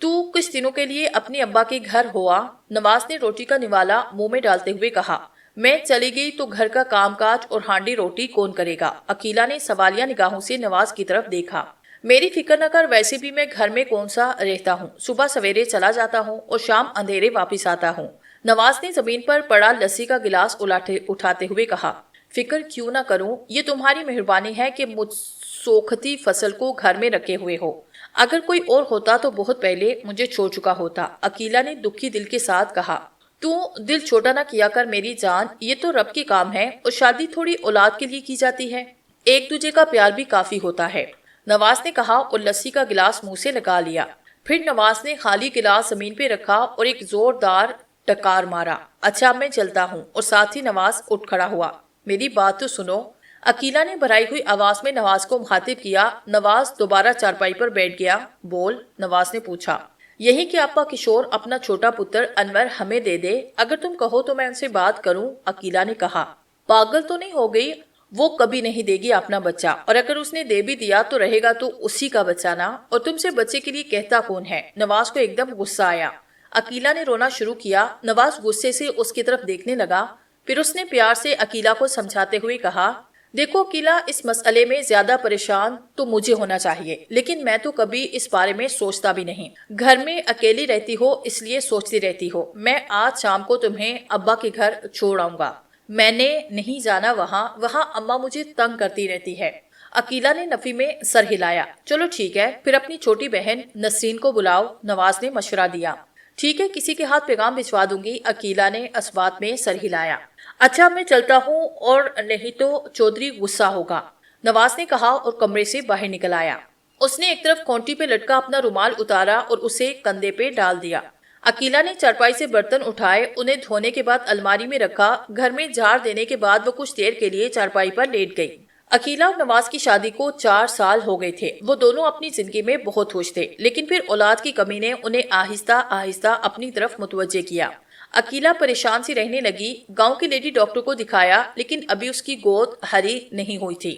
تو کچھ دنوں کے لیے اپنے ابا کے گھر ہوا؟ نواز نے روٹی کا نوالا منہ میں ڈالتے ہوئے کہا۔ میں چلی گئی تو گھر کا کام کاج اور ہانڈی روٹی کون کرے گا؟ عقیلہ نے سوالیہ نگاہوں سے نواز کی طرف دیکھا۔ میری فکر نہ کر، ویسے بھی میں گھر میں کون سا رہتا ہوں، صبح سویرے چلا جاتا ہوں اور شام اندھیرے واپس آتا ہوں۔ نواز نے زمین پر پڑا لسی کا گلاس اٹھاتے ہوئے کہا۔ فکر کیوں نہ کروں، یہ تمہاری مہربانی ہے کہ مجھ سوکھتی فصل کو گھر میں رکھے ہوئے ہو۔ اگر کوئی اور ہوتا تو بہت پہلے مجھے چھوڑ چکا ہوتا، عقیلہ نے دکھی دل کے ساتھ کہا۔ تو دل چھوٹا نہ کیا کر میری جان، یہ تو رب کے کام ہے اور شادی تھوڑی اولاد کے لیے کی جاتی ہے، ایک دوجے کا پیار بھی کافی ہوتا ہے، نواز نے کہا اور لسی کا گلاس منہ سے لگا لیا۔ پھر نواز نے خالی گلاس زمین پہ رکھا اور ایک زوردار ٹکار مارا۔ اچھا اب میں چلتا ہوں، اور ساتھ ہی نواز اٹھ کھڑا ہوا۔ میری بات تو سنو، عقیلہ نے بھرائی ہوئی آواز میں نواز کو مخاطب کیا۔ نواز دوبارہ چارپائی پر بیٹھ گیا۔ بول، نواز نے پوچھا۔ یہی کہ آپا کشور اپنا چھوٹا پتر انور ہمیں دے دے، اگر تم کہو تو میں ان سے بات کروں، عقیلہ نے کہا۔ پاگل تو نہیں ہو گئی؟ وہ کبھی نہیں دے گی اپنا بچہ، اور اگر اس نے دے بھی دیا تو رہے گا تو اسی کا بچہ نا، اور تم سے بچے کے لیے کہتا کون ہے؟ نواز کو ایک دم غصہ آیا۔ عقیلہ نے رونا شروع کیا۔ نواز غصے سے اس کی طرف دیکھنے لگا، پھر اس نے پیار سے عقیلہ کو سمجھاتے ہوئے کہا، دیکھو عقیلہ، اس مسئلے میں زیادہ پریشان تو مجھے ہونا چاہیے، لیکن میں تو کبھی اس بارے میں سوچتا بھی نہیں۔ گھر میں اکیلی رہتی ہو اس لیے سوچتی رہتی ہو۔ میں آج شام کو تمہیں ابا کے گھر چھوڑ آؤں گا، میں نے نہیں جانا وہاں اماں مجھے تنگ کرتی رہتی ہے۔ عقیلہ نے نفی میں سر ہلایا۔ چلو ٹھیک ہے، پھر اپنی چھوٹی بہن نسرین کو بلاؤ، نواز نے مشورہ دیا۔ ٹھیک ہے، کسی کے ہاتھ پیغام بھجوا دوں گی، عقیلہ نے اسوات میں سر ہلایا۔ اچھا میں چلتا ہوں، اور نہیں تو چودھری غصہ ہوگا، نواز نے کہا اور کمرے سے باہر نکل آیا۔ اس نے ایک طرف کھونٹی پہ لٹکا اپنا رومال اتارا اور اسے کندھے پہ ڈال دیا۔ عقیلہ نے چارپائی سے برتن اٹھائے، انہیں دھونے کے بعد الماری میں رکھا۔ گھر میں جھاڑ دینے کے بعد وہ کچھ دیر کے لیے چارپائی پر لیٹ گئی۔ عقیلہ اور نواز کی شادی کو 4 سال ہو گئے تھے۔ وہ دونوں اپنی زندگی میں بہت خوش تھے، لیکن پھر اولاد کی کمی نے انہیں آہستہ آہستہ اپنی طرف متوجہ کیا۔ عقیلہ پریشان سی رہنے لگی۔ گاؤں کی لیڈی ڈاکٹر کو دکھایا، لیکن ابھی اس کی گود ہری نہیں ہوئی تھی۔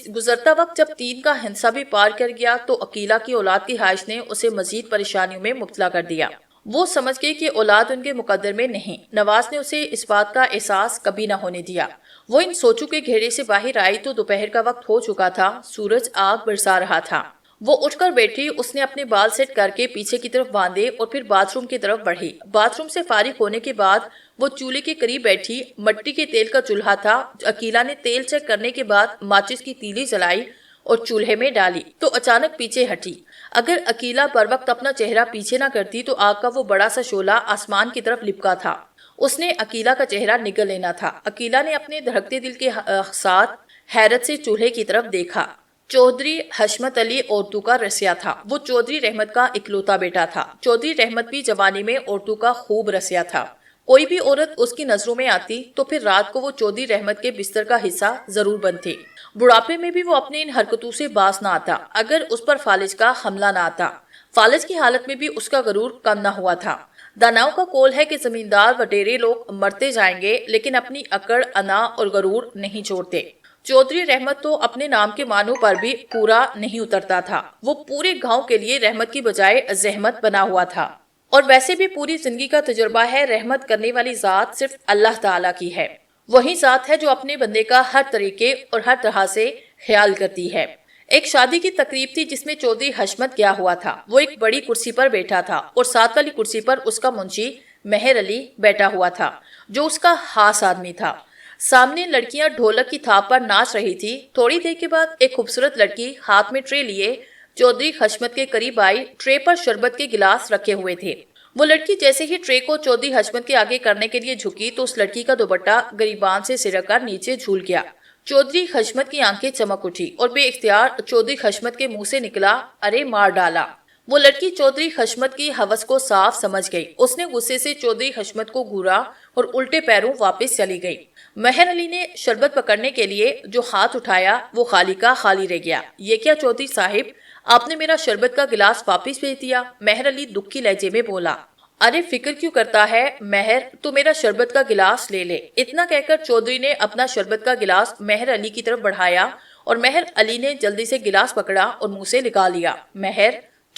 گزرتا وقت جب 3 کا ہنسا بھی پار کر گیا تو عقیلہ کی اولاد کی خواہش نے اسے مزید پریشانیوں میں مبتلا کر دیا۔ وہ سمجھ گئی کہ اولاد ان کے مقدر میں نہیں۔ نواز نے اسے اس بات کا احساس کبھی نہ ہونے دیا۔ وہ ان سوچوں کے گھیرے سے باہر آئی تو دوپہر کا وقت ہو چکا تھا، سورج آگ برسا رہا تھا۔ وہ اٹھ کر بیٹھی، اس نے اپنے بال سیٹ کر کے پیچھے کی طرف باندھے اور پھر باتھ روم کی طرف بڑھی۔ باتھ روم سے فارغ ہونے کے بعد وہ چولہے کے قریب بیٹھی۔ مٹی کے تیل کا چولہا تھا۔ عقیلہ نے تیل چیک کرنے کے بعد ماچس کی تیلی جلائی اور چولہے میں ڈالی تو اچانک پیچھے ہٹی۔ اگر عقیلہ پر وقت اپنا چہرہ پیچھے نہ کرتی تو آگ کا وہ بڑا سا شعلہ آسمان کی طرف لپکا تھا۔ اس نے عقیلہ کا چہرہ نگل لینا تھا۔ عقیلہ نے اپنے دھڑکتے دل کے ساتھ حیرت سے چولہے کی طرف دیکھا۔ چودھری حشمت علی عورتوں کا رسیا تھا۔ وہ چودھری رحمت کا اکلوتا بیٹا تھا۔ چودھری رحمت بھی جوانی میں عورتوں کا خوب رسیا تھا۔ کوئی بھی عورت اس کی نظروں میں آتی تو پھر رات کو وہ چودھری رحمت کے بستر کا حصہ ضرور بنتی۔ بڑھاپے میں بھی وہ اپنے ان حرکتوں سے باز نہ آتا اگر اس پر فالج کا حملہ نہ آتا۔ فالج کی حالت میں بھی اس کا غرور کم نہ ہوا تھا۔ داناؤں کا قول ہے کہ زمیندار وڈیرے لوگ مرتے جائیں گے لیکن اپنی اکڑ، انا اور غرور نہیں چھوڑتے۔ چودھری رحمت تو اپنے نام کے معنوں پر بھی پورا نہیں اترتا تھا۔ وہ پورے گاؤں کے لیے رحمت کی بجائے زحمت بنا ہوا تھا۔ اور ویسے بھی پوری زندگی کا تجربہ ہے، رحمت کرنے والی ذات صرف اللہ تعالیٰ کی ہے۔ وہی ذات ہے جو اپنے بندے کا ہر طریقے اور ہر طرح سے خیال کرتی ہے۔ ایک شادی کی تقریب تھی جس میں چودھری حشمت گیا ہوا تھا۔ وہ ایک بڑی کرسی پر بیٹھا تھا اور ساتھ والی کرسی پر اس کا منشی مہر علی بیٹھا ہوا تھا جو اس کا خاص آدمی تھا۔ سامنے لڑکیاں ڈھولک کی تھاپ پر ناچ رہی تھی۔ تھوڑی دیر کے بعد ایک خوبصورت لڑکی ہاتھ میں ٹرے لیے چودھری حشمت کے قریب آئی۔ ٹرے پر شربت کے گلاس رکھے ہوئے تھے۔ وہ لڑکی جیسے ہی ٹرے کو چودھری حشمت کے آگے کرنے کے لیے جھکی تو اس لڑکی کا دوپٹہ گریبان سے سرک کر نیچے جھول گیا۔ چودھری حشمت کی آنکھیں چمک اٹھی اور بے اختیار چودھری حشمت کے منہ سے نکلا، ارے مار ڈالا۔ وہ لڑکی چودھری حشمت کی ہوس کو صاف سمجھ گئی۔ اس نے غصے سے چودھری حشمت کو گھورا اور الٹے پیروں واپس چلی گئی۔ مہر علی نے شربت پکڑنے کے لیے جو ہاتھ اٹھایا وہ خالی کا خالی رہ گیا۔ یہ کیا چودھری صاحب، آپ نے میرا شربت کا گلاس واپس بھیج دیا؟ مہر علی دکھی لہجے میں بولا۔ ارے فکر کیوں کرتا ہے مہر، تو میرا شربت کا گلاس لے لے۔ اتنا کہہ کر چودھری نے اپنا شربت کا گلاس مہر علی کی طرف بڑھایا اور مہر علی نے جلدی سے گلاس پکڑا اور منہ سے نکال لیا۔ مہر،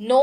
9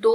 2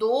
2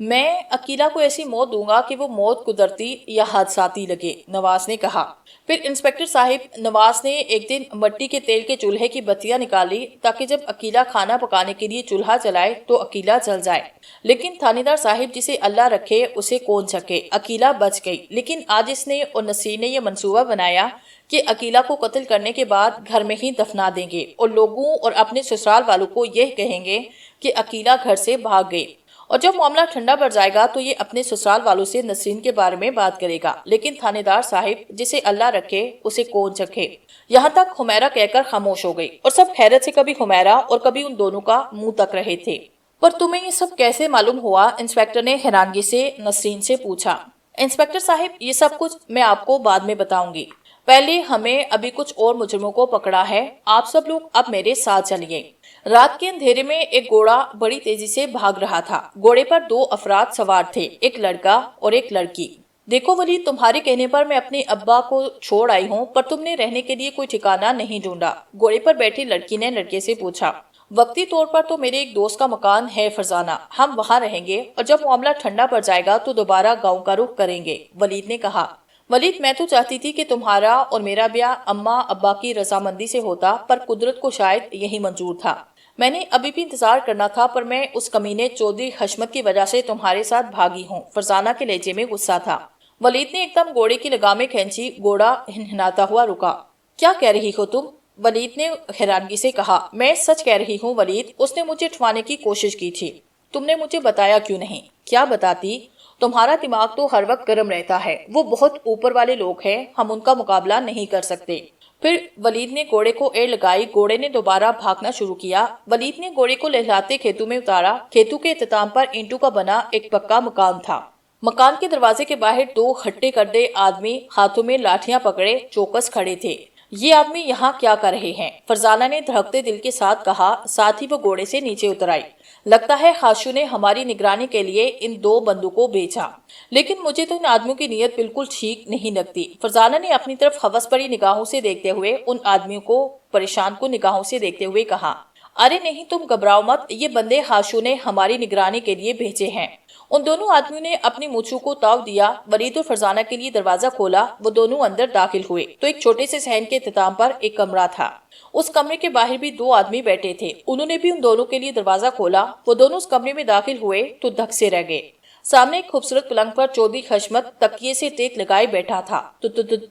میں عقیلہ کو ایسی موت دوں گا کہ وہ موت قدرتی یا حادثاتی لگے، نواز نے کہا۔ پھر انسپکٹر صاحب، نواز نے ایک دن مٹی کے تیل کے چولہے کی بتیاں نکالی تاکہ جب عقیلہ کھانا پکانے کے لیے چولہا جلائے تو عقیلہ جل جائے۔ لیکن تھانے دار صاحب، جسے اللہ رکھے اسے کون چکے، عقیلہ بچ گئی۔ لیکن آج اس نے اور نسرین نے یہ منصوبہ بنایا کہ عقیلہ کو قتل کرنے کے بعد گھر میں ہی دفنا دیں گے اور لوگوں اور اپنے سسرال والوں کو یہ کہیں گے کہ عقیلہ گھر سے بھاگ گئے، اور جب معاملہ ٹھنڈا پڑ جائے گا تو یہ اپنے سسرال والوں سے نسرین کے بارے میں بات کرے گا۔ لیکن تھانے دار صاحب، جسے اللہ رکھے اسے کون چکھے۔ یہاں تک حمیرہ کہہ کر خاموش ہو گئی، اور سب حیرت سے کبھی حمیرہ اور کبھی ان دونوں کا منہ تک رہے تھے۔ پر تمہیں یہ سب کیسے معلوم ہوا؟ انسپکٹر نے حیرانگی سے نسرین سے پوچھا۔ انسپکٹر صاحب، یہ سب کچھ میں آپ کو بعد میں بتاؤں گی، پہلے ہمیں ابھی کچھ اور مجرموں کو پکڑا ہے۔ آپ سب لوگ اب میرے ساتھ چلیے۔ رات کے اندھیرے میں ایک گھوڑا بڑی تیزی سے بھاگ رہا تھا۔ گھوڑے پر دو افراد سوار تھے، ایک لڑکا اور ایک لڑکی۔ دیکھو ولید، تمہارے کہنے پر میں اپنے ابا کو چھوڑ آئی ہوں، پر تم نے رہنے کے لیے کوئی ٹھکانہ نہیں ڈھونڈا۔ گھوڑے پر بیٹھی لڑکی نے لڑکے سے پوچھا۔ وقتی طور پر تو میرے ایک دوست کا مکان ہے فرزانہ، ہم وہاں رہیں گے، اور جب معاملہ ٹھنڈا پڑ جائے گا تو دوبارہ گاؤں کا رخ کریں گے، ولید نے کہا۔ ولید، میں تو چاہتی تھی کہ تمہارا اور میرا بیاہ اماں ابا کی رضامندی سے ہوتا، پر قدرت کو شاید یہی منظور تھا۔ میں نے ابھی بھی انتظار کرنا تھا، پر میں اس کمینے چودھری حشمت کی وجہ سے تمہارے ساتھ بھاگی ہوں۔ فرزانہ کے لہجے میں غصہ تھا۔ ولید نے ایک دم گھوڑے کی لگامیں کھینچی، گھوڑا ہنہناتا ہوا رکا۔ کیا کہہ رہی ہو تم؟ ولید نے حیرانگی سے کہا۔ میں سچ کہہ رہی ہوں ولید، اس نے مجھے اٹھوانے کی کوشش کی تھی۔ تم نے مجھے بتایا کیوں نہیں؟ کیا بتاتی؟ تمہارا دماغ تو ہر وقت گرم رہتا ہے، وہ بہت اوپر والے لوگ ہیں، ہم ان کا مقابلہ نہیں کر سکتے۔ پھر ولید نے گھوڑے کو ایڑ لگائی، گھوڑے نے دوبارہ بھاگنا شروع کیا۔ ولید نے گھوڑے کو لہلاتے کھیتوں میں اتارا۔ کھیتوں کے اختتام پر اینٹوں کا بنا ایک پکا مکان تھا۔ مکان کے دروازے کے باہر دو ہٹے کٹے آدمی ہاتھوں میں لاٹھیاں پکڑے چوکس کھڑے تھے۔ یہ آدمی یہاں کیا کر رہے ہیں؟ فرزانہ نے دھڑکتے دل کے ساتھ کہا، ساتھ ہی وہ گھوڑے سے نیچے اتر آئی۔ لگتا ہے خاشو نے ہماری نگرانی کے لیے ان دو بندوں کو بھیجا، لیکن مجھے تو ان آدمیوں کی نیت بالکل ٹھیک نہیں لگتی۔ فرزانہ نے اپنی طرف ہوس بھری نگاہوں سے دیکھتے ہوئے ان آدمیوں کو پریشان کن نگاہوں سے دیکھتے ہوئے کہا، ارے نہیں، تم گھبراؤ مت، یہ بندے خاشو نے ہماری نگرانی کے لیے بھیجے ہیں۔ ان دونوں آدمیوں نے اپنی مونچھوں کو تاؤ دیا، ولید اور فرزانہ کے لیے دروازہ کھولا۔ وہ دونوں اندر داخل ہوئے تو ایک چھوٹے سے صحن کے اختتام پر ایک کمرہ تھا۔ اس کمرے کے باہر بھی دو آدمی بیٹھے تھے، انہوں نے بھی ان دونوں کے لیے دروازہ کھولا۔ وہ دونوں اس کمرے میں داخل ہوئے تو دھک سے رہ گئے۔ سامنے ایک خوبصورت پلنگ پر چودھری حشمت تکیے سے ٹیک لگائے بیٹھا تھا۔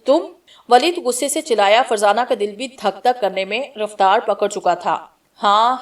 تم؟ ولید غصے سے چلایا۔ فرزانہ کا دل بھی دھک دھک کرنے میں رفتار پکڑ چکا تھا۔ ہاں،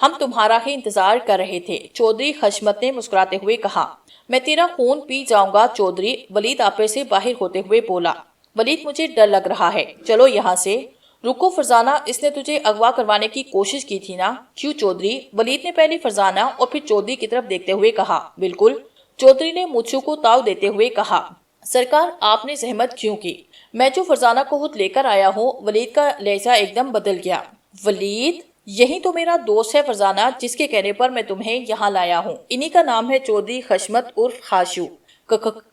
ہم تمہارا ہی انتظار کر رہے تھے، چودھری حشمت نے مسکراتے ہوئے کہا۔ میں تیرا خون پی جاؤں گا چودھری، ولید آپے سے باہر ہوتے ہوئے بولا۔ ولید، مجھے ڈر لگ رہا ہے، چلو یہاں سے۔ رکو فرزانہ، اس نے تجھے اغوا کروانے کی کوشش کی تھی نا؟ کیوں چودھری؟ ولید نے پہلے فرزانہ اور پھر چودھری کی طرف دیکھتے ہوئے کہا۔ بالکل، چودھری نے مونچھوں کو تاؤ دیتے ہوئے کہا۔ سرکار، آپ نے زحمت کیوں کی؟ میں جو فرزانہ کو خود لے کر آیا ہوں۔ ولید کا لہجہ ایک دم بدل گیا۔ ولید، یہی تو میرا دوست ہے فرزانہ، جس کے کہنے پر میں تمہیں یہاں لایا ہوں، انہی کا نام ہے چودھری حشمت عرف خاشو۔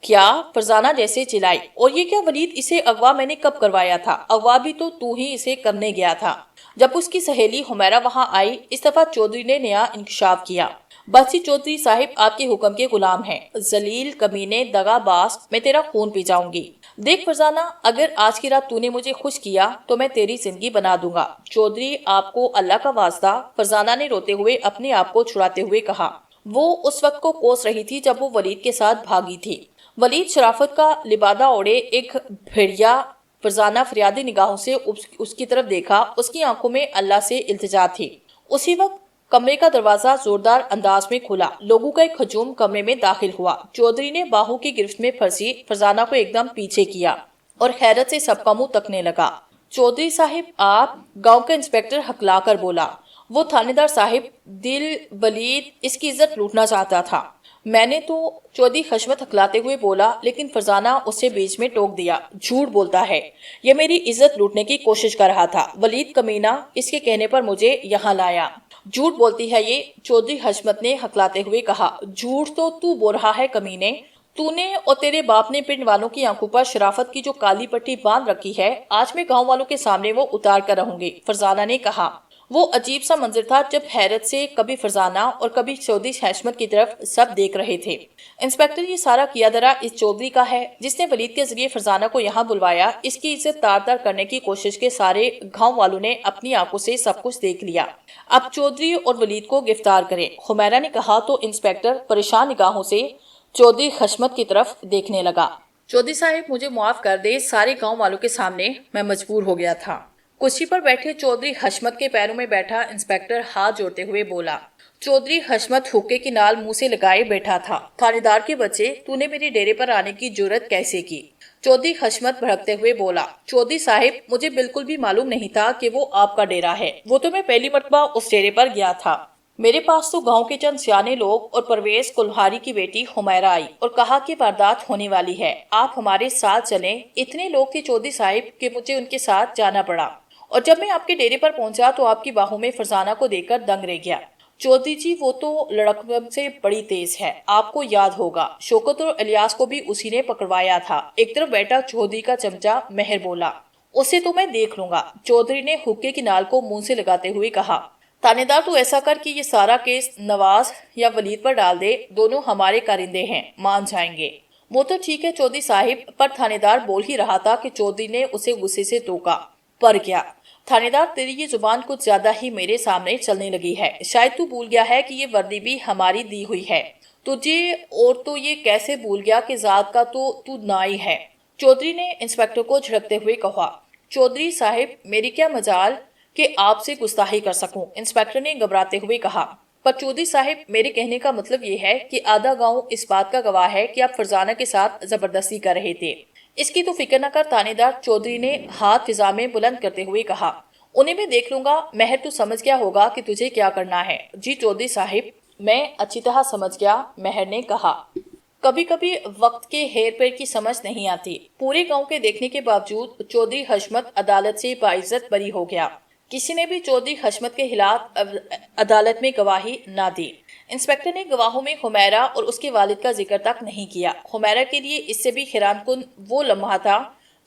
کیا؟ فرزانہ جیسے چلائی۔ اور یہ کیا ولید، اسے اغوا میں نے کب کروایا تھا؟ اغوا بھی تو ہی اسے کرنے گیا تھا جب اس کی سہیلی حمیرہ وہاں آئی۔ اس دفعہ چودھری نے نیا انکشاف کیا۔ بسی چودھری صاحب آپ کے حکم کے غلام ہیں۔ ذلیل کمینے، دغا باز، میں تیرا خون پی جاؤں گی۔ دیکھ فرزانہ، اگر آج کی رات تو نے مجھے خوش کیا تو میں تیری زندگی بنا دوں گا۔ چودھری، آپ کو اللہ کا واسطہ، فرزانہ نے روتے ہوئے اپنے آپ کو چھڑاتے ہوئے کہا۔ وہ اس وقت کو کوس رہی تھی جب وہ ولید کے ساتھ بھاگی تھی۔ ولید شرافت کا لبادہ اوڑے ایک بھیڑیا۔ فرزانہ فریادی نگاہوں سے اس کی طرف دیکھا، اس کی آنکھوں میں اللہ سے التجا تھی۔ اسی وقت کمرے کا دروازہ زوردار انداز میں کھلا، لوگوں کا ایک ہجوم کمرے میں داخل ہوا۔ چودھری نے باہوں کی گرفت میں پھنسی فرزانہ کو ایک دم پیچھے کیا اور حیرت سے سب کا منہ تکنے لگا۔ چودھری صاحب آپ؟ گاؤں کا انسپکٹر ہکلا کر بولا۔ وہ تھانے دار صاحب، دل ولید اس کی عزت لوٹنا چاہتا تھا۔ میں نے تو، چودھری حشمت ہکلاتے ہوئے بولا، لیکن فرزانہ اسے بیچ میں ٹوک دیا۔ جھوٹ بولتا ہے، یہ میری عزت لوٹنے کی کوشش کر رہا تھا۔ ولید کمینہ اس کے کہنے پر مجھے یہاں لایا۔ جھوٹ بولتی ہے یہ، چودھری حشمت نے ہکلاتے ہوئے کہا۔ جھوٹ تو بول رہا ہے کمینے، تو نے اور تیرے باپ نے پنڈ والوں کی آنکھوں پر شرافت کی جو کالی پٹی باندھ رکھی ہے، آج میں گاؤں والوں کے سامنے وہ اتار کر رہوں گی، فرزانہ نے کہا۔ وہ عجیب سا منظر تھا جب حیرت سے کبھی فرزانہ اور کبھی چودھری حشمت کی طرف سب دیکھ رہے تھے۔ انسپکٹر یہ سارا کیا درا اس چودھری کا ہے جس نے ولید کے ذریعے فرزانہ کو یہاں بلوایا۔ اس کی عزت تار تار کرنے کی کوشش کے سارے گاؤں والوں نے اپنی آنکھوں سے سب کچھ دیکھ لیا۔ اب چودھری اور ولید کو گرفتار کریں، حمیرہ نے کہا تو انسپکٹر پریشان نگاہوں سے چودھری حشمت کی طرف دیکھنے لگا۔ چودھری صاحب مجھے معاف کر دے، سارے گاؤں والوں کے سامنے میں مجبور ہو گیا تھا۔ کرسی پر بیٹھے چودھری حشمت کے پیروں میں بیٹھا انسپکٹر ہاتھ جوڑتے ہوئے بولا۔ چودھری حشمت حقے کی نال منہ سے لگائے بیٹھا تھا۔ تھانے دار کے بچے، تو نے میرے ڈیرے پر آنے کی جرت کیسے کی؟ چودھری حشمت بھڑکتے ہوئے بولا۔ چودھری صاحب مجھے بالکل بھی معلوم نہیں تھا کہ وہ آپ کا ڈیرا ہے، وہ تو میں پہلی مرتبہ اس ڈیرے پر گیا تھا۔ میرے پاس تو گاؤں کے چند سیانے لوگ اور پرویز کلہاری کی بیٹی حمیرہ آئی اور کہا کہ واردات ہونے والی ہے، آپ ہمارے ساتھ چلیں۔ اتنے لوگ تھے چودھری صاحب کہ مجھے ان کے ساتھ جانا پڑا، اور جب میں آپ کے ڈیرے پر پہنچا تو آپ کی باہوں میں فرزانہ کو دیکھ کر دنگ رہ گیا۔ چودھری جی وہ تو لڑکپن سے بڑی تیز ہے، آپ کو یاد ہوگا، شوکت اور الیاس کو بھی اسی نے پکڑوایا تھا۔ ایک طرف بیٹھا چودھری کا چمچا مہر بولا۔ اسے تو میں دیکھ لوں گا، چودھری نے حقے کی نال کو منہ سے لگاتے ہوئے کہا۔ تھانے دار تو ایسا کر کہ یہ سارا کیس نواز یا ولید پر ڈال دے، دونوں ہمارے کارندے ہیں، مان جائیں گے۔ وہ تو ٹھیک ہے چودھری صاحب، پر تھانے دار بول ہی رہا تھا کہ چودھری نے اسے غصے سے ٹوکا۔ پر کیا؟ تھانے دار تیری یہ زبان کچھ زیادہ ہی میرے سامنے چلنے لگی ہے، شاید تو بھول گیا ہے کہ یہ وردی بھی ہماری دی ہوئی ہے تجھے، اور تو یہ کیسے بھول گیا کہ ذات کا تو نائی ہے، چودھری نے انسپکٹر کو جھڑکتے ہوئے کہا۔ چودھری صاحب میری کیا مجال کہ آپ سے گستاخی کر سکوں، انسپکٹر نے گھبراتے ہوئے کہا۔ پر چودھری صاحب میرے کہنے کا مطلب یہ ہے کہ آدھا گاؤں اس بات کا گواہ ہے کہ آپ فرزانہ کے ساتھ زبردستی کر رہے تھے۔ اس کی تو فکر نہ کر تھانے دار، چودھری نے ہاتھ فضا میں بلند کرتے ہوئے کہا۔ انہیں میں دیکھ لوں گا، مہر تو سمجھ گیا ہوگا کہ تجھے کیا کرنا ہے۔ جی چودھری صاحب میں اچھی طرح سمجھ گیا، مہر نے کہا۔ کبھی کبھی وقت کے ہیر پیر کی سمجھ نہیں آتی۔ پورے گاؤں کے دیکھنے کے باوجود چودھری حشمت عدالت سے باعزت بری ہو گیا۔ کسی نے بھی چودھری حشمت کے خلاف عدالت میں گواہی نہ دی۔ انسپکٹر نے گواہوں میں حمیرہ اور اس کے والد کا ذکر تک نہیں کیا۔ حمیرہ کے لیے اس سے بھی حیران کن وہ لمحہ تھا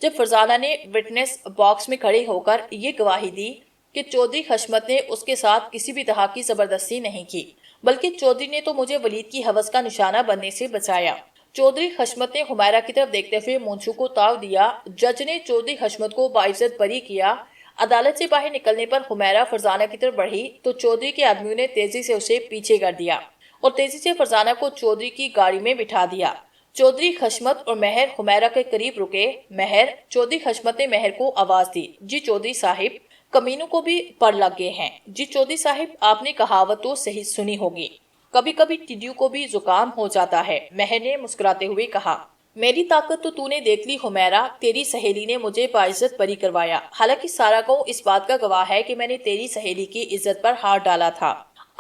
جب فرزانہ نے وٹنس باکس میں کھڑے ہو کر یہ گواہی دی کہ چودھری حشمت نے اس کے ساتھ کسی بھی طرح کی زبردستی نہیں کی، بلکہ چودھری نے تو مجھے ولید کی ہوس کا نشانہ بننے سے بچایا۔ چودھری حشمت نے حمیرہ کی طرف دیکھتے ہوئے مونچھوں کو تاؤ دیا۔ جج نے چودھری حشمت کو باعزت بری کیا۔ عدالت سے باہر نکلنے پر حمیرہ فرزانہ کی طرف بڑھی تو چودھری کے آدمیوں نے تیزی سے اسے پیچھے کر دیا اور تیزی سے فرزانہ کو چودھری کی گاڑی میں بٹھا دیا۔ چودھری حشمت اور مہر حمیرہ کے قریب رکے۔ مہر، چودھری حشمت نے مہر کو آواز دی۔ جی چودھری صاحب کمینوں کو بھی پر لگ گئے ہیں۔ جی چودھری صاحب آپ نے کہاوت تو صحیح سنی ہوگی، کبھی کبھی ٹڈیوں کو بھی زکام ہو جاتا ہے، مہر نے مسکراتے ہوئے کہا۔ میری طاقت تو نے دیکھ لی حمیرہ، تیری سہیلی نے مجھے باعزت بری کروایا، حالانکہ سارا گاؤں اس بات کا گواہ ہے کہ میں نے تیری سہیلی کی عزت پر ہاتھ ڈالا تھا۔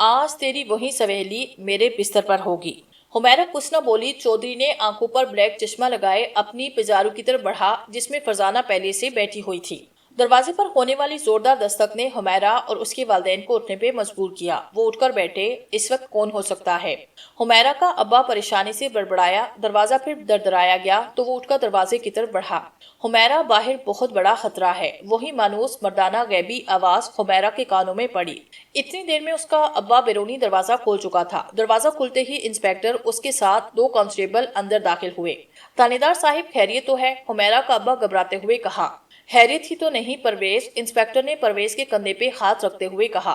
آج تیری وہی سہیلی میرے بستر پر ہوگی۔ حمیرہ کچھ نہ بولی۔ چودھری نے آنکھوں پر بلیک چشمہ لگائے اپنی پجارو کی طرف بڑھا جس میں فرزانہ پہلے سے بیٹھی ہوئی تھی۔ دروازے پر ہونے والی زوردار دستک نے حمیرہ اور اس کے والدین کو اٹھنے پہ مجبور کیا۔ وہ اٹھ کر بیٹھے۔ اس وقت کون ہو سکتا ہے؟ حمیرہ کا ابا پریشانی سے بڑبڑایا۔ دروازہ پھر دردرایا گیا تو وہ اٹھ کر دروازے کی طرف بڑھا۔ حمیرہ باہر بہت بڑا خطرہ ہے۔ وہی مانوس مردانہ غیبی آواز حمیرہ کے کانوں میں پڑی۔ اتنی دیر میں اس کا ابا بیرونی دروازہ کھول چکا تھا۔ دروازہ کھلتے ہی انسپکٹر اس کے ساتھ 2 کانسٹیبل اندر داخل ہوئے۔ تھانے دار صاحب خیریت تو ہے؟ حمیرہ کا ابا گھبراتے ہوئے کہا۔ خیریت ہی تو نہیں پرویز، انسپکٹر نے پرویز کے کندھے پہ ہاتھ رکھتے ہوئے کہا۔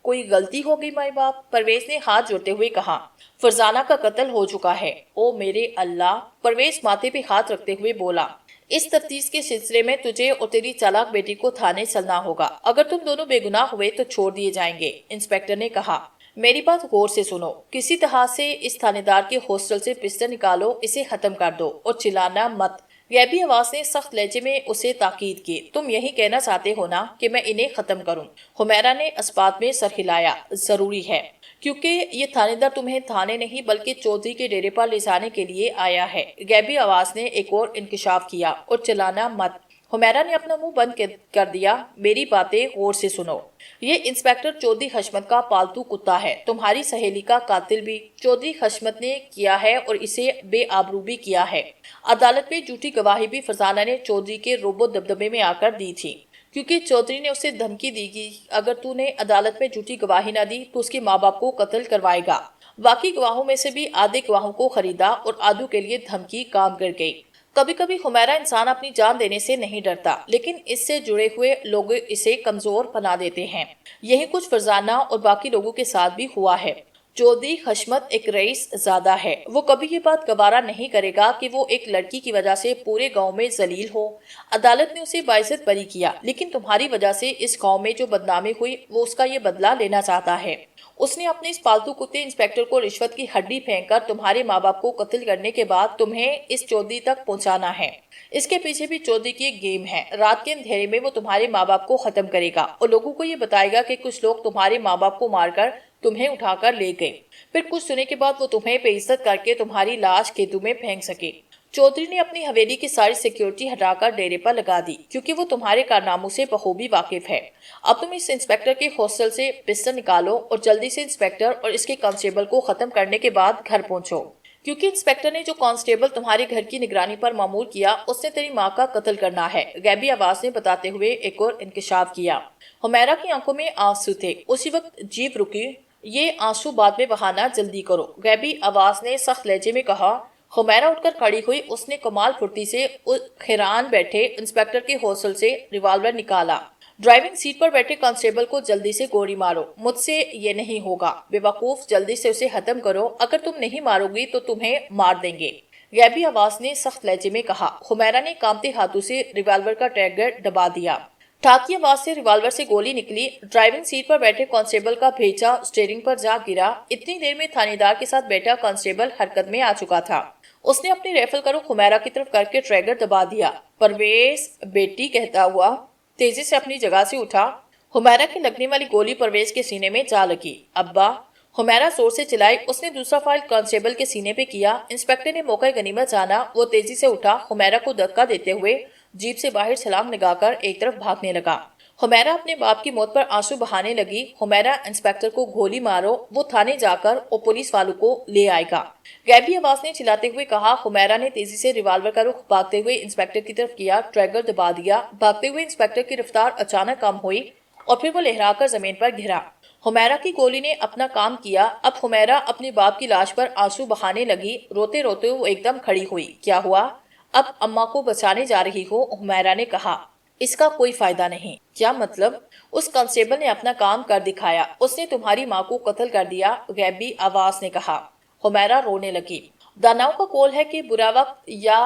کوئی غلطی ہو گئی مائی باپ، پرویز نے ہاتھ جوڑتے ہوئے کہا۔ فرزانہ کا قتل ہو چکا ہے۔ او میرے اللہ، پرویز ماتھے پہ ہاتھ رکھتے ہوئے بولا۔ اس تفتیش کے سلسلے میں تجھے اور تیری چالاک بیٹی کو تھانے چلنا ہوگا، اگر تم دونوں بے گناہ ہوئے تو چھوڑ دیے جائیں گے، انسپکٹر نے کہا۔ میری بات غور سے سنو، کسی طرح سے اس تھانے دار کے ہاسٹل سے پسٹل نکالو، اسے ختم کر دو اور چلانا مت۔ غیبی آواز نے سخت لہجے میں اسے تاکید کی۔ تم یہی کہنا چاہتے ہو نا کہ میں انہیں ختم کروں؟ حمیرہ نے اسپات میں سر ہلایا۔ ضروری ہے، کیونکہ یہ تھانے دار تمہیں تھانے نہیں بلکہ چودھری کے ڈیرے پر لے جانے کے لیے آیا ہے۔ غیبی آواز نے ایک اور انکشاف کیا۔ اور چلانا مت۔ حمیرہ نے اپنا منہ بند کر دیا۔ میری باتیں غور سے سنو، یہ انسپکٹر چودھری حشمت کا پالتو کتا ہے، تمہاری سہیلی کا قاتل بھی چودھری حشمت نے کیا ہے اور اسے بے آبرو بھی کیا ہے۔ عدالت میں جھوٹی گواہی بھی فرزانہ نے چودھری کے روب و دبدبے میں آ کر دی تھی، کیونکہ چودھری نے اسے دھمکی دی کہ اگر تو نے عدالت میں جھوٹی گواہی نہ دی تو اس کے ماں باپ کو قتل کروائے گا۔ باقی گواہوں میں سے بھی آدھے گواہوں کو خریدا اور آدھوں کے لیے دھمکی کام کر گئی۔ کبھی کبھی حمیرہ انسان اپنی جان دینے سے نہیں ڈرتا، لیکن اس سے جڑے ہوئے لوگ اسے کمزور بنا دیتے ہیں۔ یہی کچھ فرزانہ اور باقی لوگوں کے ساتھ بھی ہوا ہے۔ چودھری حشمت ایک رئیس زادہ ہے۔ وہ کبھی یہ بات گوارا نہیں کرے گا کہ وہ ایک لڑکی کی وجہ سے پورے گاؤں میں ذلیل ہو۔ عدالت نے اسے باعزت بری کیا، لیکن تمہاری وجہ سے اس گاؤں میں جو بدنامی ہوئی وہ اس کا یہ بدلہ لینا چاہتا ہے۔ اس نے اپنے اس پالتو کتے انسپیکٹر کو رشوت کی ہڈی پھینک کر تمہارے ماں باپ کو قتل کرنے کے بعد تمہیں اس چودھری تک پہنچانا ہے۔ اس کے پیچھے بھی چودھری کی ایک گیم ہے۔ رات کے اندھیرے میں وہ تمہارے ماں باپ کو ختم کرے گا اور لوگوں کو یہ بتائے گا کہ کچھ لوگ تمہارے ماں باپ کو مار کر تمہیں اٹھا کر لے گئے۔ پھر کچھ سنے کے بعد وہ تمہیں بے عزت کر کے تمہاری لاش کھیتوں میں پھینک سکے۔ چودھری نے اپنی حویلی کی ساری سیکیورٹی ہٹا کر ڈیرے پر لگا دی، کیونکہ وہ تمہارے کارناموں سے بخوبی واقف ہے۔ اب تم اس انسپیکٹر کے ہاسٹل سے پسٹل نکالو اور جلدی سے انسپیکٹر اور اس کے کانسٹیبل کو ختم کرنے کے بعد گھر پہنچو، کیونکہ انسپیکٹر نے جو کانسٹیبل تمہارے گھر کی نگرانی پر مامور کیا اس نے تیری ماں کا قتل کرنا ہے، غیبی آواز نے بتاتے ہوئے ایک اور انکشاف کیا۔ حمیرہ کی آنکھوں میں آنسو تھے۔ اسی وقت جیپ رکی۔ یہ آنسو بعد میں بہانا، جلدی کرو، غیبی آواز نے سخت لہجے میں کہا۔ حمیرہ اٹھ کر کھڑی ہوئی۔ اس نے کمال پھرتی سے حیران بیٹھے انسپیکٹر کے ہاسٹل سے ریوالور نکالا۔ ڈرائیونگ سیٹ پر بیٹھے کانسٹیبل کو جلدی سے گولی مارو۔ مجھ سے یہ نہیں ہوگا، بے وقوف، جلدی سے اسے ختم کرو، اگر تم نہیں مارو گی تو تمہیں مار دیں گے، غیبی آواز نے سخت لہجے میں کہا۔ حمیرہ نے کانپتے ہاتھوں سے ریوالور کا ٹریگر دبا دیا۔ ٹھاک کی آواز سے ریوالور سے گولی نکلی۔ ڈرائیونگ سیٹ پر بیٹھے کانسٹیبل کا بھیجا اسٹیئرنگ پر جا گرا۔ اتنی دیر میں تھانے دار کے ساتھ بیٹھا کانسٹیبل حرکت میں آ چکا تھا۔ اس نے اپنی ریفل کا رخ حمیرہ کی طرف کر کے ٹریگر دبا دیا۔ پرویز بیٹی کہتا ہوا تیزی سے اپنی جگہ سے اٹھا۔ حمیرہ کی لگنے والی گولی پرویز کے سینے میں جا لگی۔ ابا، حمیرہ زور سے چلائی۔ اس نے دوسرا فائل کانسٹیبل کے سینے پہ کیا۔ انسپیکٹر نے موقع غنیمت جانا۔ وہ تیزی سے اٹھا، حمیرہ کو دھکا دیتے ہوئے جیپ سے باہر چھلانگ لگا کر ایک طرف بھاگنے لگا۔ حمیرہ اپنے باپ کی موت پر آنسو بہانے لگی۔ حمیرہ، انسپیکٹر کو گولی مارو، وہ تھانے جا کر اور پولیس والوں کو لے آئے گا، غیبی آواز نے چلاتے ہوئے کہا۔ حمیرہ نے تیزی سے ریوالور کا رخ بھاگتے ہوئے انسپیکٹر کی طرف کیا، ٹریگر دبا دیا۔ بھاگتے ہوئے انسپیکٹر کی رفتار اچانک کم ہوئی اور پھر وہ لہرا کر زمین پر گرا۔ حمیرہ کی گولی نے اپنا کام کیا۔ اب حمیرہ اپنے باپ کی لاش پر آنسو بہانے لگی۔ روتے روتے وہ ایک دم کھڑی ہوئی۔ کیا ہوا؟ اب اماں کو بچانے جا رہی ہو؟ حمیرہ نے کہا۔ اس کا کوئی فائدہ نہیں۔ کیا مطلب؟ اس کانسٹیبل نے اپنا کام کر دکھایا، اس نے تمہاری ماں کو قتل کر دیا، غیبی آواز نے کہا۔ حمیرہ رونے لگی۔ داناؤں کا قول ہے کہ برا وقت یا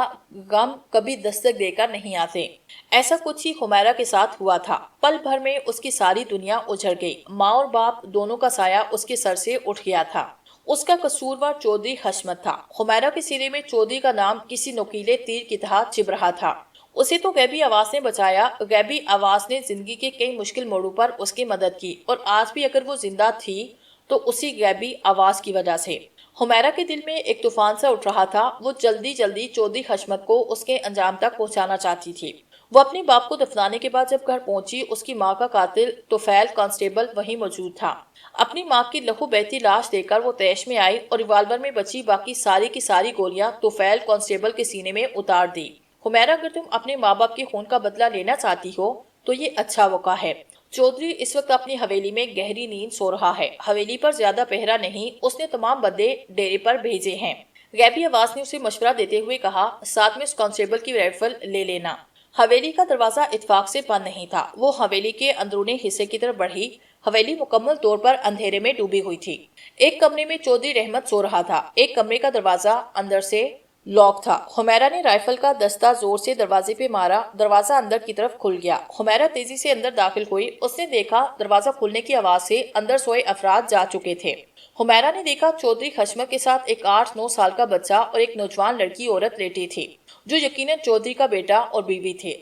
غم کبھی دستک دے کر نہیں آتے۔ ایسا کچھ ہی حمیرہ کے ساتھ ہوا تھا۔ پل بھر میں اس کی ساری دنیا اجڑ گئی۔ ماں اور باپ دونوں کا سایہ اس کے سر سے اٹھ گیا تھا۔ اس کا قصوروار چودھری حشمت تھا۔ حمیرہ کے سینے میں چودھری کا نام کسی نوکیلے تیر کی طرح چبھ رہا تھا۔ اسے تو غیبی آواز نے بچایا۔ غیبی آواز نے زندگی کے کئی مشکل موڑوں پر اس کی مدد کی، اور آج بھی اگر وہ زندہ تھی تو اسی غیبی آواز کی وجہ سے۔ حمیرہ کے دل میں ایک طوفان سا اٹھ رہا تھا۔ وہ جلدی جلدی چودھری حشمت کو اس کے انجام تک پہنچانا چاہتی تھی۔ وہ اپنے باپ کو دفنانے کے بعد جب گھر پہنچی، اس کی ماں کا قاتل طفیل کانسٹیبل وہیں موجود تھا۔ اپنی ماں کی لہو بہتی لاش دیکھ کر وہ طیش میں آئی اور ریوالور میں بچی باقی ساری کی ساری گولیاں طفیل کانسٹیبل کے سینے میں اتار دی۔ حمیرہ، اگر تم اپنے ماں باپ کے خون کا بدلہ لینا چاہتی ہو تو یہ اچھا موقع ہے۔ چودھری اس وقت اپنی حویلی میں گہری نیند سو رہا ہے۔ حویلی پر زیادہ پہرا نہیں، اس نے تمام بندے ڈیرے پر بھیجے ہیں۔ غیبی آواز نے اسے مشورہ دیتے ہوئے کہا، ساتھ میں اس کانسٹیبل کی رائفل لے لینا۔ حویلی کا دروازہ اتفاق سے بند نہیں تھا۔ وہ حویلی کے اندرونی حصے کی طرف بڑھی۔ حویلی مکمل طور پر اندھیرے میں ڈوبی ہوئی تھی۔ ایک کمرے میں چودھری رحمت سو رہا تھا۔ ایک کمرے کا دروازہ اندر سے لاک تھا۔ حمیرہ نے رائفل کا دستہ زور سے دروازے پہ مارا۔ دروازہ اندر کی طرف کھل گیا۔ حمیرہ تیزی سے اندر داخل ہوئی۔ اس نے دیکھا دروازہ کھلنے کی آواز سے اندر سوئے افراد جا چکے تھے۔ حمیرہ نے دیکھا چودھری حشمت کے ساتھ ایک 8-9 سال کا بچہ اور ایک نوجوان لڑکی عورت لیٹی تھی، جو یقیناً چودھری کا بیٹا اور بیوی تھے۔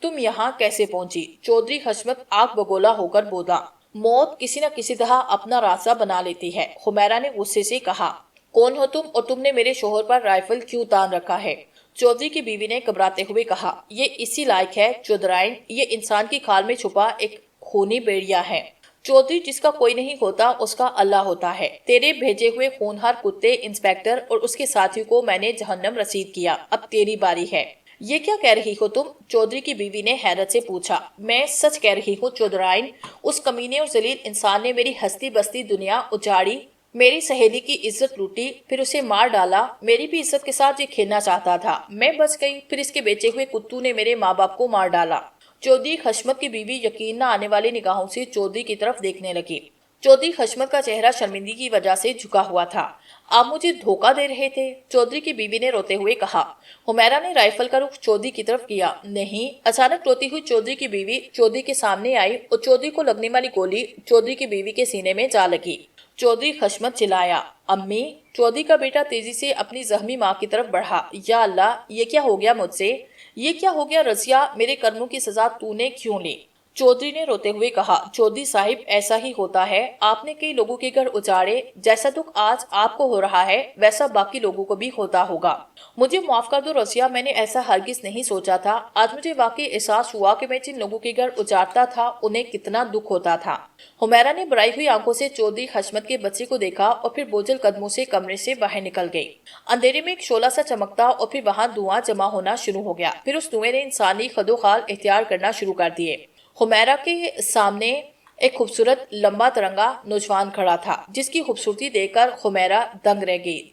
تم یہاں کیسے پہنچی؟ چودھری حشمت آگ بگولا ہو کر بولا۔ موت کسی نہ کسی طرح اپنا راستہ بنا لیتی ہے، حمیرہ نے غصے سے کہا۔ کون ہو تم اور تم نے میرے شوہر پر رائفل کیوں تان رکھا ہے؟ چودھری کی بیوی نے گھبراتے ہوئے کہا۔ یہ اسی لائق ہے چودھرائن، یہ انسان کی کھال میں چھپا ایک خونی بیڑیا ہے۔ چودھری، جس کا کوئی نہیں ہوتا اس کا اللہ ہوتا ہے۔ تیرے بھیجے ہوئے خونہار کتے انسپیکٹر اور اس کے ساتھیوں کو میں نے جہنم رسید کیا، اب تیری باری ہے۔ یہ کیا کہہ رہی ہو تم؟ چودھری کی بیوی نے حیرت سے پوچھا۔ میں سچ کہہ رہی ہوں چودھرائن، اس کمینے اور ذلیل انسان نے میری ہستی بستی دنیا اجاڑی، میری سہیلی کی عزت لوٹی، پھر اسے مار ڈالا۔ میری بھی عزت کے ساتھ یہ کھیلنا چاہتا تھا، میں بچ گئی، پھر اس کے بیچے ہوئے کتوں نے میرے ماں باپ کو مار ڈالا۔ چودھری حشمت کی بیوی یقین نہ آنے والی نگاہوں سے چودھری کی طرف دیکھنے لگی۔ چودھری حشمت کا چہرہ شرمندگی کی وجہ سے جھکا ہوا تھا۔ آپ مجھے دھوکہ دے رہے تھے، چودھری کی بیوی نے روتے ہوئے کہا۔ حمیرہ نے رائفل کا رخ چودھری کی طرف کیا۔ نہیں، اچانک روتی ہوئی چودھری کی بیوی چودھری کے سامنے آئی اور چودھری کو لگنے والی گولی چودھری کی بیوی کے سینے میں جا لگی۔ چودھری حشمت چلایا، امی! چودھری کا بیٹا تیزی سے اپنی زخمی ماں کی طرف بڑھا۔ یا اللہ، یہ کیا ہو گیا مجھ سے؟ یہ کیا ہو گیا رضیہ؟ میرے کرموں کی سزا تو نے کیوں لی؟ چودھری نے روتے ہوئے کہا۔ چودھری صاحب، ایسا ہی ہوتا ہے، آپ نے کئی لوگوں کے گھر اجاڑے، جیسا دکھ آج آپ کو ہو رہا ہے ویسا باقی لوگوں کو بھی ہوتا ہوگا۔ مجھے معاف کر دو رضیہ، میں نے ایسا ہرگز نہیں سوچا تھا۔ آج مجھے واقعی احساس ہوا کہ میں جن لوگوں کے گھر اجاڑتا تھا انہیں کتنا دکھ ہوتا تھا۔ حمیرہ نے بڑھائی ہوئی آنکھوں سے چودھری حشمت کے بچے کو دیکھا اور پھر بوجھل قدموں سے کمرے سے باہر نکل گئی۔ اندھیرے میں ایک شعلہ سا چمکتا اور پھر وہاں دھواں جمع ہونا شروع ہو گیا، پھر اس دھوئیں نے انسانی خد و خال اختیار کرنا شروع کر دیے۔ حمیرہ کے سامنے ایک خوبصورت لمبا ترنگا نوجوان کھڑا تھا، جس کی خوبصورتی دیکھ کر حمیرہ دنگ رہ گئی۔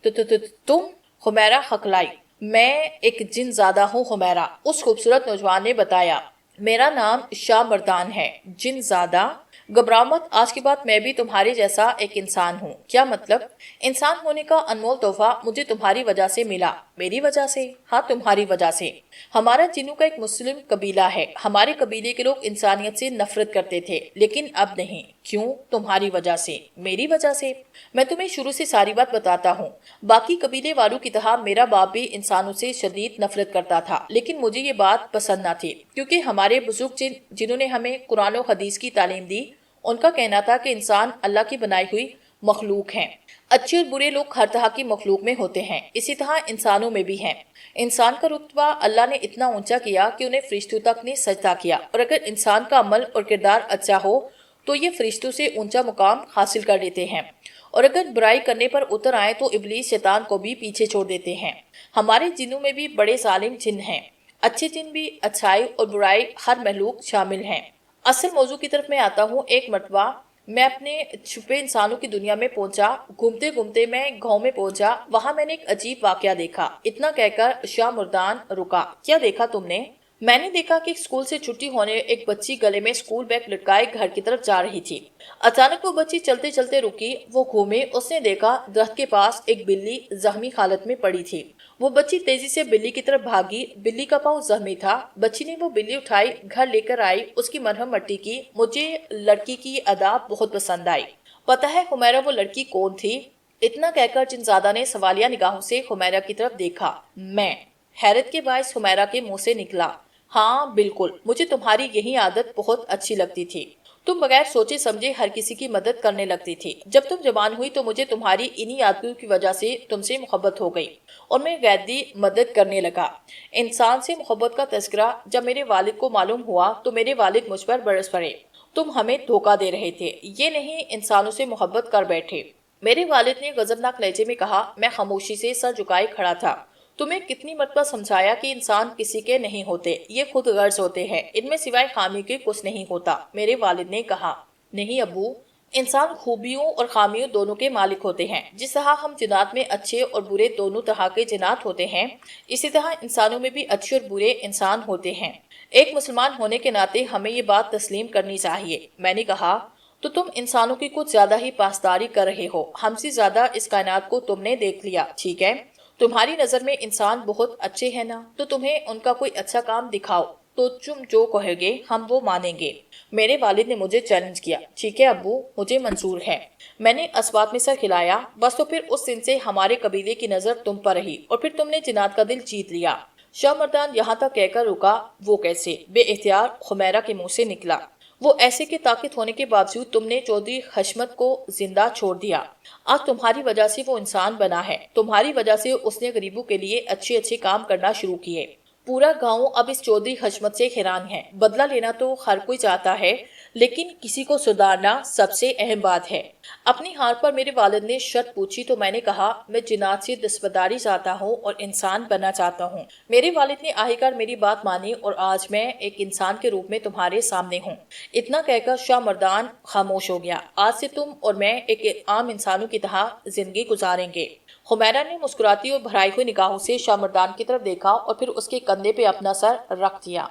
تم؟ حمیرہ ہکلائی۔ میں ایک جن زادہ ہوں حمیرہ، اس خوبصورت نوجوان نے بتایا۔ میرا نام شاہ مردان ہے۔ جن زادہ؟ گھبراؤ مت، آج کے بعد میں بھی تمہارے جیسا ایک انسان ہوں۔ کیا مطلب؟ انسان ہونے کا انمول تحفہ مجھے تمہاری وجہ سے ملا۔ میری وجہ سے؟ ہاں، تمہاری وجہ سے۔ ہمارا جنوں کا ایک مسلم قبیلہ ہے، ہمارے قبیلے کے لوگ انسانیت سے نفرت کرتے تھے، لیکن اب نہیں۔ کیوں؟ تمہاری وجہ سے۔ میری وجہ سے؟ میں تمہیں شروع سے ساری بات بتاتا ہوں۔ باقی قبیلے والوں کی طرح میرا باپ بھی انسانوں سے شدید نفرت کرتا تھا، لیکن مجھے یہ بات پسند نہ تھی، کیونکہ ہمارے بزرگ جنہوں نے ہمیں قرآن و حدیث کی تعلیم دی، ان کا کہنا تھا کہ انسان اللہ کی بنائی ہوئی مخلوق ہیں۔ اچھے اور برے لوگ ہر طرح کی مخلوق میں ہوتے ہیں، اسی طرح انسانوں میں بھی ہیں۔ انسان کا رتبہ اللہ نے اتنا اونچا کیا کہ انہیں فرشتوں تک نے سجدہ کیا، اور اگر انسان کا عمل اور کردار اچھا ہو تو یہ فرشتوں سے اونچا مقام حاصل کر لیتے ہیں، اور اگر برائی کرنے پر اتر آئے تو ابلیس شیطان کو بھی پیچھے چھوڑ دیتے ہیں۔ ہمارے جنوں میں بھی بڑے ظالم جن ہیں، اچھے جن بھی، اچھائی اور برائی ہر مخلوق شامل ہیں۔ اصل موضوع کی طرف میں آتا ہوں۔ ایک مرتبہ میں اپنے چھپے انسانوں کی دنیا میں پہنچا، گھومتے گھومتے میں گاؤں میں پہنچا، وہاں میں نے ایک عجیب واقعہ دیکھا۔ اتنا کہہ کر شاہ مردان رکا۔ کیا دیکھا تم نے؟ میں نے دیکھا کہ اسکول سے چھٹی ہونے ایک بچی گلے میں اسکول بیگ لٹکائے گھر کی طرف جا رہی تھی۔ اچانک وہ بچی چلتے چلتے رکی، وہ گھومے، اس نے دیکھا درخت کے پاس ایک بلی زخمی حالت میں پڑی تھی۔ وہ بچی تیزی سے بلی کی طرف بھاگی، بلی کا پاؤں زخمی تھا، بچی نے وہ بلی اٹھائی، گھر لے کر آئی، اس کی مرہم مٹی کی۔ مجھے لڑکی کی ادا بہت پسند آئی۔ پتہ ہے حمیرہ وہ لڑکی کون تھی؟ اتنا کہہ کر جنزادہ نے سوالیہ نگاہوں سے حمیرہ کی طرف دیکھا۔ میں؟ حیرت کے باعث حمیرہ کے منہ سے نکلا۔ ہاں بالکل، مجھے تمہاری یہی عادت بہت اچھی لگتی تھی۔ تم بغیر سوچے سمجھے ہر کسی کی مدد کرنے لگتی تھی۔ جب تم جوان ہوئی تو مجھے تمہاری انہی عادتوں کی وجہ سے تم سے محبت ہو گئی اور میں غیردی مدد کرنے لگا۔ انسان سے محبت کا تذکرہ جب میرے والد کو معلوم ہوا تو میرے والد مجھ پر برس پڑے۔ تم ہمیں دھوکہ دے رہے تھے، یہ نہیں انسانوں سے محبت کر بیٹھے۔ میرے والد نے غضبناک لہجے میں کہا۔ میں خاموشی سے سر جھکائے کھڑا تھا۔ تمہیں کتنی مرتبہ سمجھایا کہ انسان کسی کے نہیں ہوتے، یہ خود غرض ہوتے ہیں، ان میں سوائے خامی کے کچھ نہیں ہوتا۔ میرے والد نے کہا۔ نہیں ابو، انسان خوبیوں اور خامیوں دونوں کے مالک ہوتے ہیں۔ جس طرح ہم جنات میں اچھے اور برے دونوں طرح کے جنات ہوتے ہیں، اسی طرح انسانوں میں بھی اچھے اور برے انسان ہوتے ہیں۔ ایک مسلمان ہونے کے ناطے ہمیں یہ بات تسلیم کرنی چاہیے۔ میں نے کہا۔ تو تم انسانوں کی کچھ زیادہ ہی پاسداری کر رہے ہو، ہم سے زیادہ اس کائنات کو تم نے دیکھ لیا، ٹھیک ہے؟ تمہاری نظر میں انسان بہت اچھے ہیں نا، تو تمہیں ان کا کوئی اچھا کام دکھاؤ تو تم جو کہو گے ہم وہ مانیں گے۔ میرے والد نے مجھے چیلنج کیا۔ ٹھیک ہے ابو، مجھے منظور ہے۔ میں نے اسبات میں سر ہلایا۔ بس تو پھر اس دن سے ہمارے قبیلے کی نظر تم پر رہی اور پھر تم نے جنات کا دل جیت لیا۔ شاہ مردان یہاں تک کہہ کر رکا۔ وہ کیسے؟ بے اختیار حمیرہ کے منہ سے نکلا۔ وہ ایسے کہ طاقت ہونے کے باوجود تم نے چودھری حشمت کو زندہ چھوڑ دیا۔ آج تمہاری وجہ سے وہ انسان بنا ہے، تمہاری وجہ سے اس نے غریبوں کے لیے اچھے اچھے کام کرنا شروع کیے۔ پورا گاؤں اب اس چودھری حشمت سے حیران ہے۔ بدلہ لینا تو ہر کوئی چاہتا ہے، لیکن کسی کو سدھارنا سب سے اہم بات ہے۔ اپنی ہار پر میرے والد نے شرط پوچھی تو میں نے کہا میں جنات سے دستبرداری چاہتا ہوں اور انسان بننا چاہتا ہوں۔ میرے والد نے آہستہ میری بات مانی اور آج میں ایک انسان کے روپ میں تمہارے سامنے ہوں۔ اتنا کہہ کر شاہ مردان خاموش ہو گیا۔ آج سے تم اور میں ایک عام انسانوں کی طرح زندگی گزاریں گے۔ حمیرہ نے مسکراتی اور بھرائی ہوئی نگاہوں سے شاہ مردان کی طرف دیکھا اور پھر اس کے کندھے پہ اپنا سر رکھ دیا۔